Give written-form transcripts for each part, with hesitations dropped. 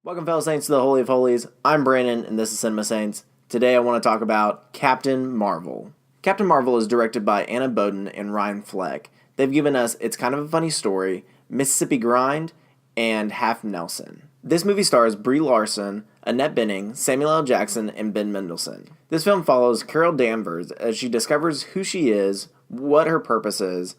Welcome, fellow Saints, to the Holy of Holies. I'm Brandyn, and this is Cinema Saints. Today I want to talk about Captain Marvel. Captain Marvel is directed by Annette Boden and Ryan Fleck. They've given us It's Kind of a Funny Story, Mississippi Grind, and Half Nelson. This movie stars Brie Larson, Annette Bening, Samuel L. Jackson, and Ben Mendelsohn. This film follows Carol Danvers as she discovers who she is, what her purpose is,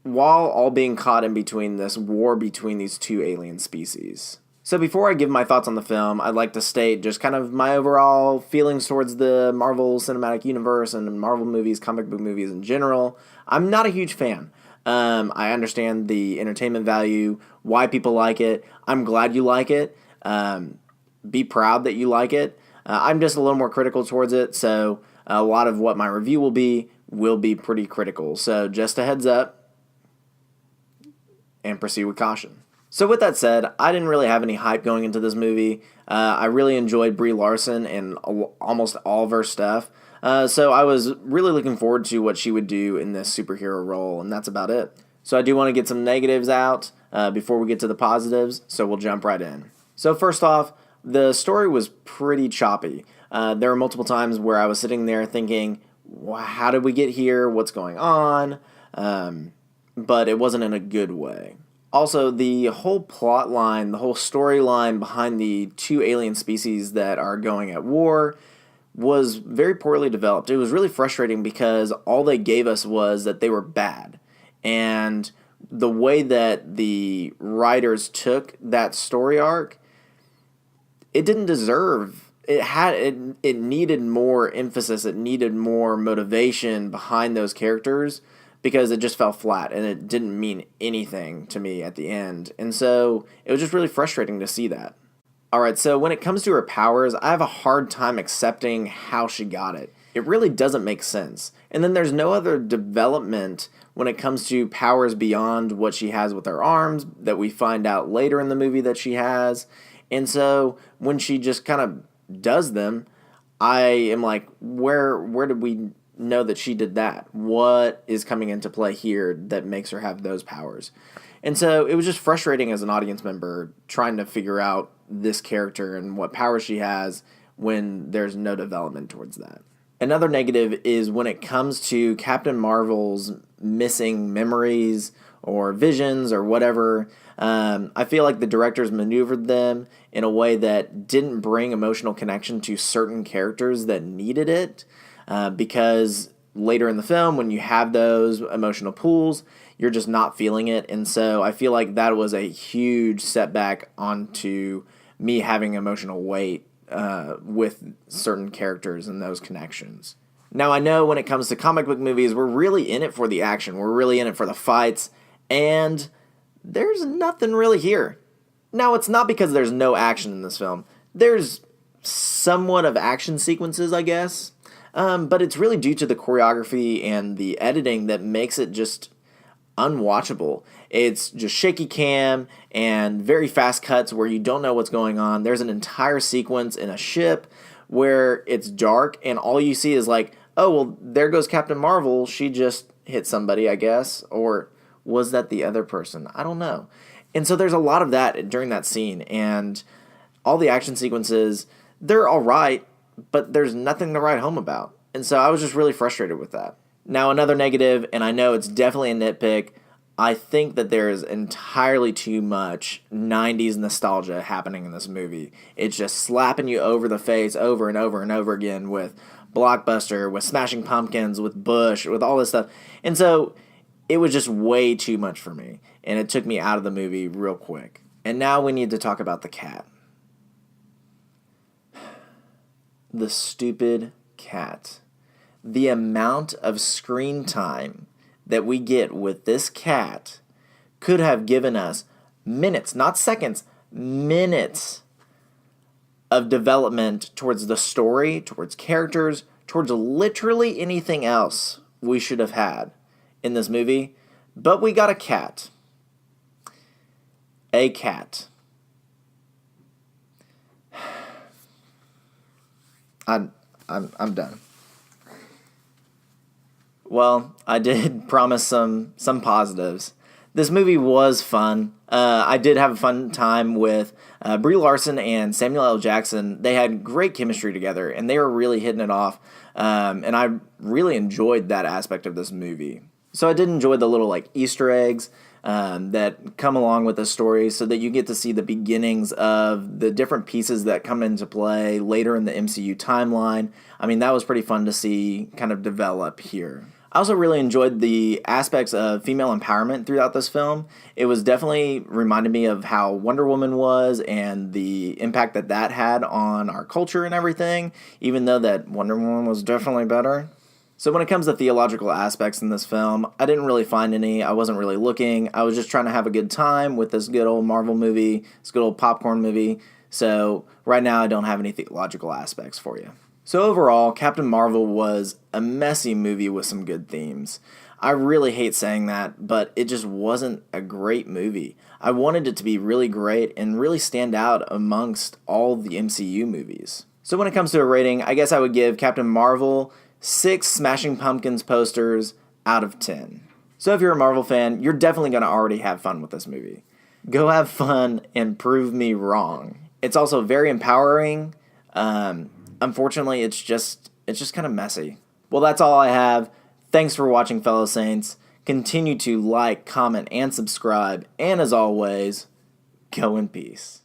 while all being caught in between this war between these two alien species. So before I give my thoughts on the film, I'd like to state just kind of my overall feelings towards the Marvel Cinematic Universe and Marvel movies, comic book movies in general. I'm not a huge fan. I understand the entertainment value, why people like it. I'm glad you like it. Be proud that you like it. I'm just a little more critical towards it, so a lot of what my review will be pretty critical. So just a heads up, and proceed with caution. So with that said, I didn't really have any hype going into this movie. I really enjoyed Brie Larson and almost all of her stuff. So I was really looking forward to what she would do in this superhero role, and that's about it. So I do want to get some negatives out before we get to the positives, so we'll jump right in. So first off, the story was pretty choppy. There were multiple times where I was sitting there thinking, how did we get here? What's going on? But it wasn't in a good way. Also, the whole plot line, the whole storyline behind the two alien species that are going at war was very poorly developed. It was really frustrating because all they gave us was that they were bad. And the way that the writers took that story arc, it didn't deserve. It needed more emphasis. It needed more motivation behind those characters, because it just fell flat and it didn't mean anything to me at the end. And so it was just really frustrating to see that. Alright, so when it comes to her powers, I have a hard time accepting how she got it. It really doesn't make sense. And then there's no other development when it comes to powers beyond what she has with her arms that we find out later in the movie that she has. And so when she just kind of does them, I am like, where did we know that she did that? What is coming into play here that makes her have those powers? And so it was just frustrating as an audience member trying to figure out this character and what powers she has when there's no development towards that. Another negative is when it comes to Captain Marvel's missing memories or visions or whatever. I feel like the directors maneuvered them in a way that didn't bring emotional connection to certain characters that needed it. Because later in the film, when you have those emotional pools, you're just not feeling it. And so I feel like that was a huge setback onto me having emotional weight with certain characters and those connections. Now, I know when it comes to comic book movies, we're really in it for the action. We're really in it for the fights. And there's nothing really here. Now, it's not because there's no action in this film. There's somewhat of action sequences, I guess. But it's really due to the choreography and the editing that makes it just unwatchable. It's just shaky cam and very fast cuts where you don't know what's going on. There's an entire sequence in a ship where it's dark and all you see is like, oh, well, there goes Captain Marvel. She just hit somebody, I guess. Or was that the other person? I don't know. And so there's a lot of that during that scene. And all the action sequences, they're all right, but there's nothing to write home about. And so I was just really frustrated with that. Now, another negative, and I know it's definitely a nitpick, I think that there is entirely too much 90s nostalgia happening in this movie. It's just slapping you over the face over and over and over again with Blockbuster, with Smashing Pumpkins, with Bush, with all this stuff. And so it was just way too much for me, and it took me out of the movie real quick. And now we need to talk about the cat. The stupid cat. The amount of screen time that we get with this cat could have given us minutes, not seconds, minutes of development towards the story, towards characters, towards literally anything else we should have had in this movie. But we got a cat. A cat. I'm done. Well, I did promise some positives. This movie was fun. I did have a fun time with Brie Larson and Samuel L. Jackson. They had great chemistry together, and they were really hitting it off. And I really enjoyed that aspect of this movie. So I did enjoy the little like Easter eggs that come along with the story, so that you get to see the beginnings of the different pieces that come into play later in the MCU timeline. I mean, that was pretty fun to see kind of develop here. I also really enjoyed the aspects of female empowerment throughout this film. It was definitely reminded me of how Wonder Woman was and the impact that that had on our culture and everything, even though that Wonder Woman was definitely better. So when it comes to theological aspects in this film, I didn't really find any. I wasn't really looking. I was just trying to have a good time with this good old Marvel movie, this good old popcorn movie. So right now I don't have any theological aspects for you. So overall, Captain Marvel was a messy movie with some good themes. I really hate saying that, but it just wasn't a great movie. I wanted it to be really great and really stand out amongst all the MCU movies. So when it comes to a rating, I guess I would give Captain Marvel 6 Smashing Pumpkins posters out of 10. So if you're a Marvel fan, you're definitely going to already have fun with this movie. Go have fun and prove me wrong. It's also very empowering. Unfortunately, it's just kind of messy. Well, that's all I have. Thanks for watching, fellow Saints. Continue to like, comment, and subscribe. And as always, go in peace.